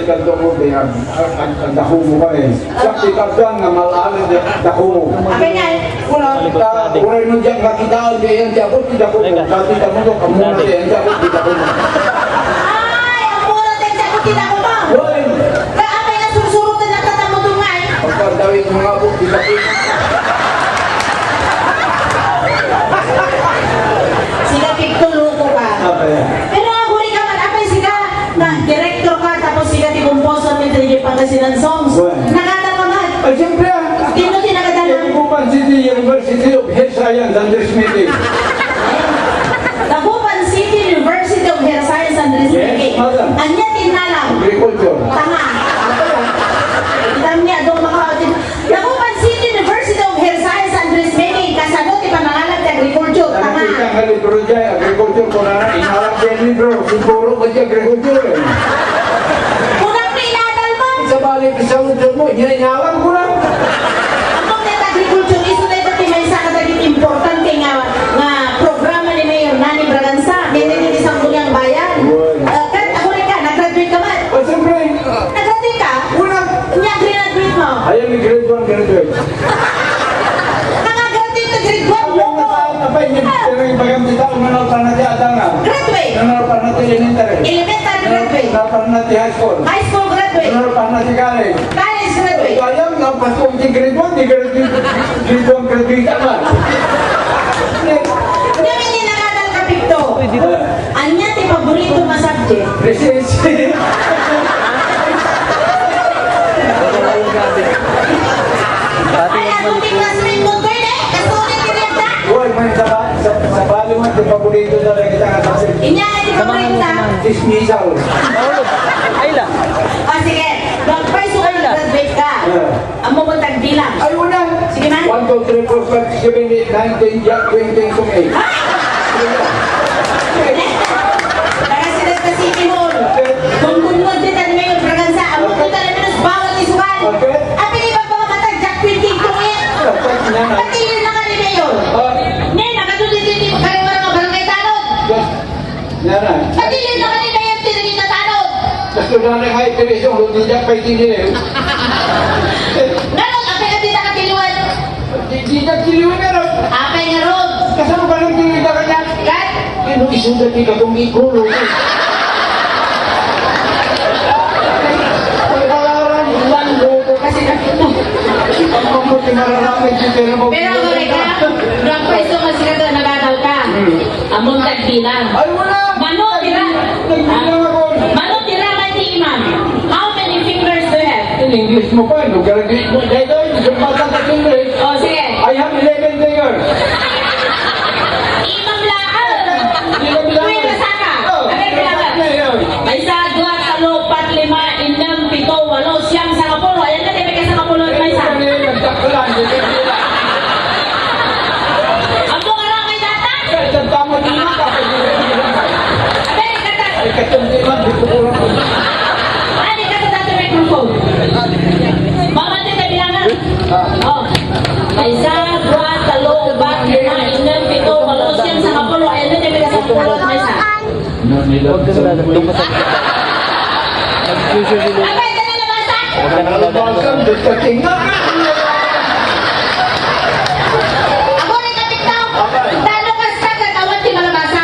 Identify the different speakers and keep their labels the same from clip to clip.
Speaker 1: kanto mo diyan. Ang dako mo ka eh. Sakti kadang nga malalim dako mo.
Speaker 2: Apa nga?
Speaker 1: Uray nun dyan kakitaan diyan di ako di dako mo. Kasi damo mo kamuna diyan di ako di dako mo.
Speaker 2: Ay, ang mura tayo sa kutin ako mo.
Speaker 1: Hoy!
Speaker 2: Kaya apa yung susurutan na katamo tungay?
Speaker 1: Pagkadawin mga abot di dako.
Speaker 2: Sila pigtuluko ka. Pero huli ka man, apa yung sila na director ka, tapos sila di composer ng Trinity Pangasinan songs. Nakataon na.
Speaker 1: Ay, siyempre ah.
Speaker 2: Tino tinakadala.
Speaker 1: Dagupan City University of Health Science and Meeting.
Speaker 2: Dagupan City University of Health Science and Meeting.
Speaker 1: madam.
Speaker 2: Anya tinalang.
Speaker 1: Agriculture.
Speaker 2: Tama. Alam niya doon makakatin. Dagupan City University of Health Science and Meeting. Kasagot, ipanangalan sa agriculture. Tama.
Speaker 1: Nakikita nga libro dyan, agriculture ko na inaharap dyan libro. Siguro ba dyan agriculture eh.
Speaker 2: Kunang pinadal mo.
Speaker 1: Sa balik sa utol mo, inahalang ko lang.
Speaker 2: Ang mga agriculture, iso na ito may isa ka taging importante nga programa ni Mayor Nani Braganza. May naging isang bunyang bayan. Kat, ako rin ka, nag-graduate ka man.
Speaker 1: O siyempre,
Speaker 2: Nag-graduate ka?
Speaker 1: una,
Speaker 2: Niya, graduate mo.
Speaker 1: ayaw ni grade 1 graduate.
Speaker 2: Naka-graduate ka, grade 1 mo
Speaker 1: Ayaw
Speaker 2: ko.
Speaker 1: na saan na pa, pero yung bagam kita, umanal pa natin atang nga.
Speaker 2: Graduate.
Speaker 1: Umanal pa natin elementary.
Speaker 2: Elementary graduate.
Speaker 1: Umanal pa natin high school.
Speaker 2: High school graduate.
Speaker 1: Umanal pa natin college.
Speaker 2: College graduate.
Speaker 1: Ayaw nga, pasok di grade 1, di grade 1 graduate ka man.
Speaker 2: Hindi mo hindi nakadal ka, Picto. Anya, ti paborito mo subject.
Speaker 1: Research.
Speaker 2: Ay, ako di classmate mo ko eh. Kasulit ka rin ta.
Speaker 1: Uy, man sa bali mo, di paborito na rin kita kasi
Speaker 2: Inya, di paborito ta.
Speaker 1: dismissal.
Speaker 3: Ayla.
Speaker 2: O sige, mag-first ka graduate ka. Ang mo tagbilang.
Speaker 1: Ay, una.
Speaker 2: Sige na.
Speaker 1: 1, 2, 3, 4, 5, 6, 7, 8, 9, 10, 20, 28.
Speaker 2: Kaya sila sa City Hall. Kung bunod din ang Mayor Braganza, ang mundo na minus bawal isukan. Ang pinipag mga matag, Jack Quinting Tungin. Pati yun na ka ni Mayor. Ne, nakatuloy din yung kariwa ng barangay tanod.
Speaker 1: Nana.
Speaker 2: Pati yun na ka ni Mayor, tinagin na tanod.
Speaker 1: Gusto na rin kahit pinisyon, hindi niya pa itinilin.
Speaker 2: Ganon, ang pinatita ka tiliwan.
Speaker 1: Hindi niya tiliwan nga rin.
Speaker 2: Apay nga ron.
Speaker 1: Kasama ba nang tiliwan ka niya?
Speaker 2: Kat?
Speaker 1: Ano isundan niya kung may kulo? Pagkalaran, ilan loko kasi nakita. Ang mabuti mararami dito na mo.
Speaker 2: Pero ang mereka, ang pwesto nga sila doon nagagaw ka. Among tagbilang.
Speaker 1: Ay, wala!
Speaker 2: Mano, tira.
Speaker 1: Nagbilang ako.
Speaker 2: Mano, tira man si Imam. How many fingers do you have?
Speaker 1: In English mo pa, no? Graduate mo. Dahil doon, sumpatan ka English.
Speaker 2: Oh, sige.
Speaker 1: I have 11 fingers.
Speaker 2: Imam Laal.
Speaker 1: Ilang bilang?
Speaker 2: Tuwing nasaka.
Speaker 1: Oh.
Speaker 2: Agad bilangan. May isa, dua, talo, pat, lima, inam, pito, walo, siyam, sangapulo. Ayan na, di ba ka sangapulo at may isa?
Speaker 1: Nagtakalan.
Speaker 2: Ang mga lang kay data.
Speaker 1: Tama din mo ka.
Speaker 2: Agad, kata.
Speaker 1: Ay, katundi man, dito ko lang.
Speaker 2: Ano kata data microphone? Mama, di ba bilangan? Oh. May isa, dua, talo, pat, lima, inam, pito, walo, siyam, sangapulo. Ayan na, di ba ka sangapulo at may isa?
Speaker 3: Huwag ka na doon ka sa nag-future sila.
Speaker 2: Abay, ito na nabasa?
Speaker 3: Huwag ka na
Speaker 1: Welcome to the kingdom.
Speaker 2: Ako rin kapitaw. Talo ka sa katawan di malabasa.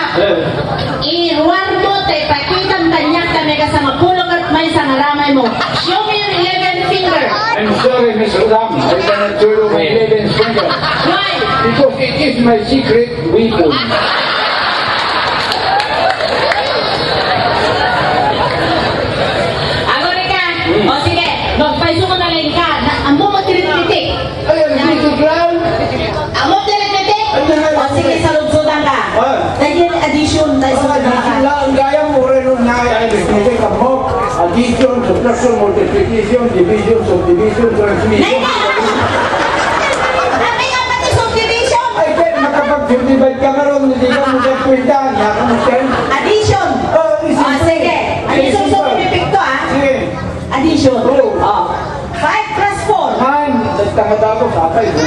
Speaker 2: Iruan mo, te, pakitang tanyak kami ka sa mapulong at may sangaramay mo. Show me your 11 finger.
Speaker 1: I'm sorry, Miss Ram. I cannot show you my 11 fingers.
Speaker 2: Why?
Speaker 1: Because it is my secret weapon.
Speaker 2: Ako rin ka. O sige, magpaiso mo na lang ka. Ang mo magtiritik.
Speaker 1: Ayan, dito lang.
Speaker 2: Ang mo magtiritik. O sige, sa lugsudan ka. Dahil addition, dahil sa
Speaker 1: Addition
Speaker 2: lugsudan ka.
Speaker 1: lang, gaya mo rin nung arithmetic mo. Addition, subtraction, multiplication, division, subdivision, transmission.
Speaker 2: Nay na! Ang nga pati subdivision.
Speaker 1: Ay, kaya makapag-divide ka nga ron, hindi ka mo sa kwenta. Yaka mo siya.
Speaker 2: Addition.
Speaker 1: Oh,
Speaker 2: O sige. Addition sa pipipikto ah.
Speaker 1: Sige.
Speaker 2: Addition.
Speaker 1: Oo.
Speaker 2: 5 plus 4.
Speaker 1: Man, nagtangad ako sa atay.
Speaker 2: 4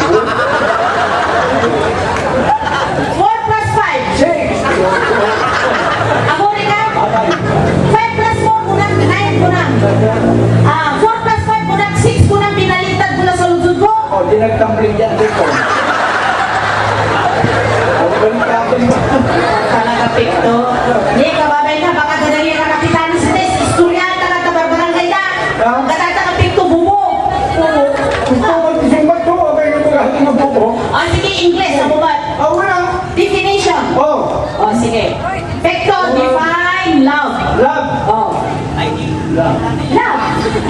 Speaker 2: plus 5.
Speaker 1: 6.
Speaker 2: Ako rin ka. 5 plus 4 kunang 9 kunang. 4 plus 5 ko 6 ko nang pinalitan ko na sa lunsod ko.
Speaker 1: O, di nagtumbling dyan dito.
Speaker 2: Talaga pikto. Hindi, kababay ka, baka gadali ka kapitanis sa test. Istorya ka na tabarbarangay na. Katata ka pikto, bumo.
Speaker 1: Gusto ko magsisimbat ko, okay na magaling ang buko.
Speaker 2: Sige, English, ano ba?
Speaker 1: Wala.
Speaker 2: Definition. Sige. Pikto, define love.
Speaker 1: Love. Love.
Speaker 2: Love.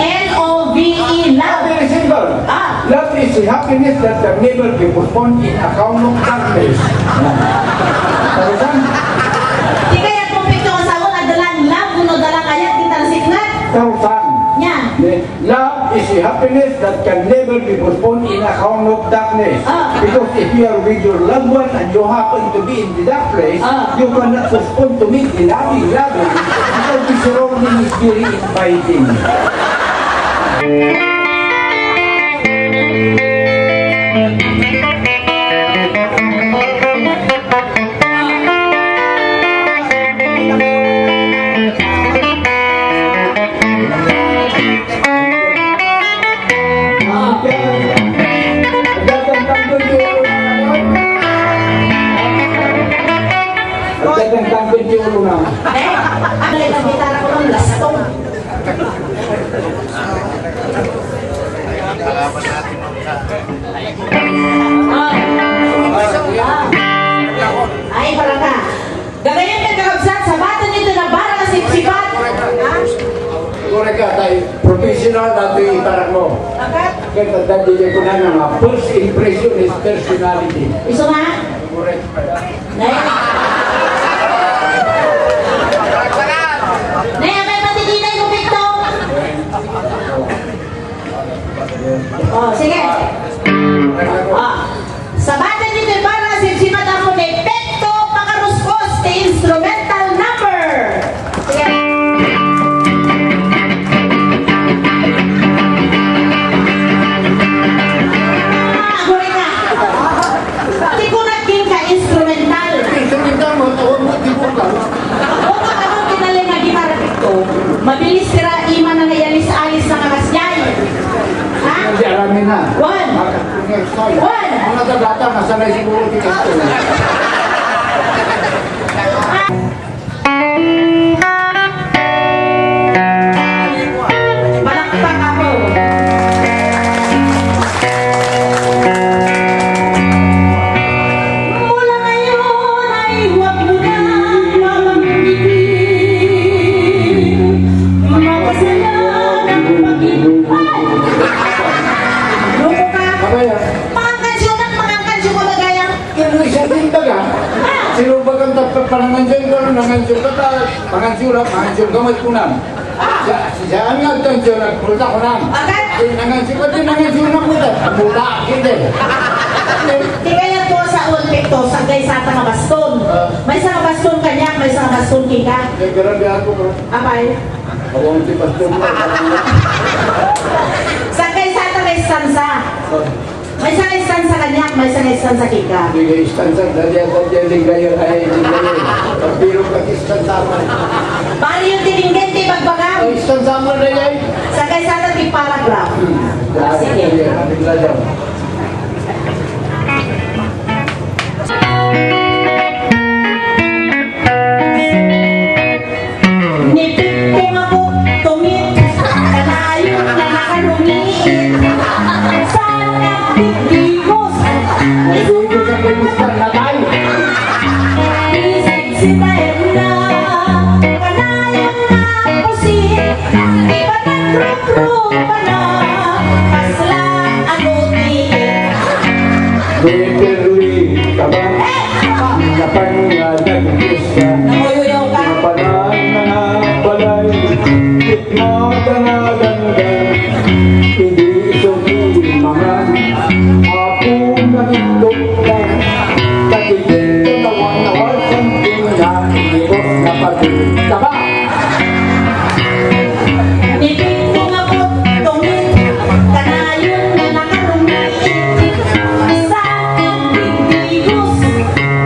Speaker 2: L-O-V-E, love.
Speaker 1: Very simple. Love is the happiness that can never be postponed in account of darkness. Tarusan?
Speaker 2: Di kaya kung pikto ka sa una, dalang love, kuno dalang ayat, kita na signat.
Speaker 1: Tarusan.
Speaker 2: Nya.
Speaker 1: Love is the happiness that can never be postponed in account of darkness. Because if you are with your loved one and you happen to be in the dark place, you cannot postpone to meet the loving because the surrounding is very inviting. Tentang penciuman.
Speaker 2: Ang lelang gitara ko ng lastong. Ay, parang ka. Gagayan ka kakabsat, sa bata nito na bara na sipsipat.
Speaker 1: Correct ka, tayo professional na ito iparak mo. Kaya tanda din ko na nga, first impression is personality.
Speaker 2: Iso nga?
Speaker 1: Correct.
Speaker 2: Naya, may matitinay mo, Victor. Sige. Sa bata nito para na sipsipat ako ni Pekto Pakaruskos, the instrumental number. Sige. Di ko naging ka-instrumental.
Speaker 1: Instrumental mo, tawag mo, di mo lang.
Speaker 2: Huwag ka naman kinaling na gitara Pekto. Mabilis sira ima na nayalis-alis na kakasyay. Ha?
Speaker 1: Hindi alamin na.
Speaker 2: One.
Speaker 1: Mga data, nasanay siguro di ka ito.
Speaker 2: Palakpak ako. Mula ngayon ay huwag mo na mabanggitin. Mga kasalanan ng pag-ibig. Loko ka.
Speaker 1: Kabaya,
Speaker 2: Mga kansyon ko magaya.
Speaker 1: yung isa din baga, sino ba kang tapat panangansyon ko, nangansyon ka ta, pangansyon ka magkunan. Sa amin ang tansyon, nagpulta ko lang.
Speaker 2: Agad?
Speaker 1: Nangansyon ka din, nangansyon na mo dahil. Mula, hindi.
Speaker 2: Di kaya po sa Pekto, sagay sa nga baston. May sa baston kanya, may sa baston kika.
Speaker 1: Grabe ako bro.
Speaker 2: Apay?
Speaker 1: Awang si Pastor mo.
Speaker 2: Sagay sa nga istansa. May sa istansa kanya, may sa istansa kika.
Speaker 1: Hindi ka istansa, dahil ligayon ay ligayon. Pagpiro ka istansa mo.
Speaker 2: Bali yung tininggan, di bagbaga.
Speaker 1: Istansa mo na yan.
Speaker 2: Sagay sa nga di paragraph. Sige.
Speaker 1: Bigla daw.
Speaker 2: Nipit ko ako tumit, kalayo na nakalungiit. Sa nagtigimos,
Speaker 1: Hindi ko sa kumustan na tayo.
Speaker 2: isip si Taena, kalayo na pusit. Di ba nagrup-rupa na, pasla ang utiin.
Speaker 1: Beterwi ka ba? Napangalan ka.
Speaker 2: Namuyuyaw ka.
Speaker 1: Napanan na balay. Itmaganagan ka. Hindi isunin mga. Ako nagindok ka. Katigil ka nawan something na inibos na pagod ka ba?
Speaker 2: Nipit ko ako tumit, kalayo na nakalungiit. Sa nagtigimos,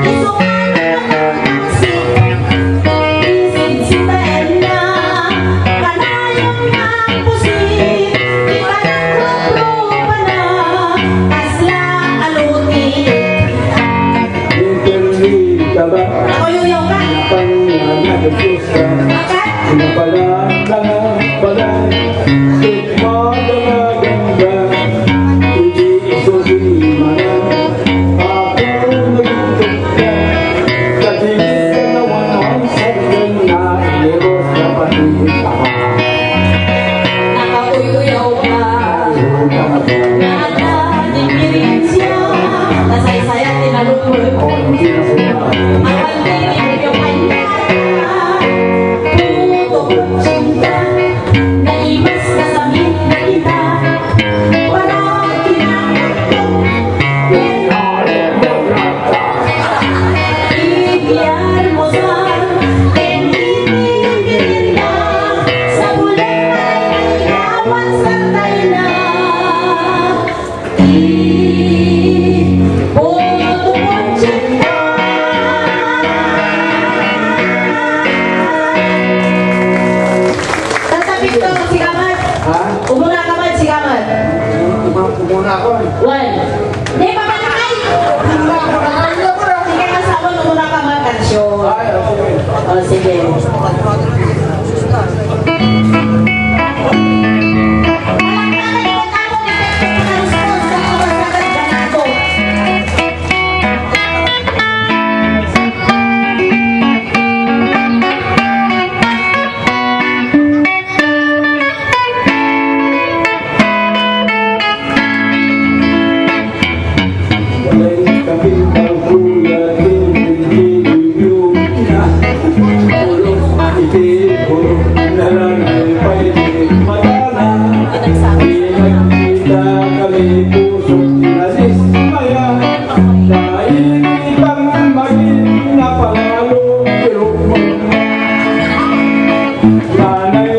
Speaker 2: isuman ang pusit. Isip si Taena, kalayo na Awan santay na Ipotong cinta. Tatapik to si Kamat.
Speaker 1: Ha?
Speaker 2: Umuna Kamat si Kamat.
Speaker 1: Kumuna ako eh.
Speaker 2: One. Di pa palakay. Sige kasama umuna Kamat kansyon.
Speaker 1: Ay, okay.
Speaker 2: Oh, sige.
Speaker 1: Nanay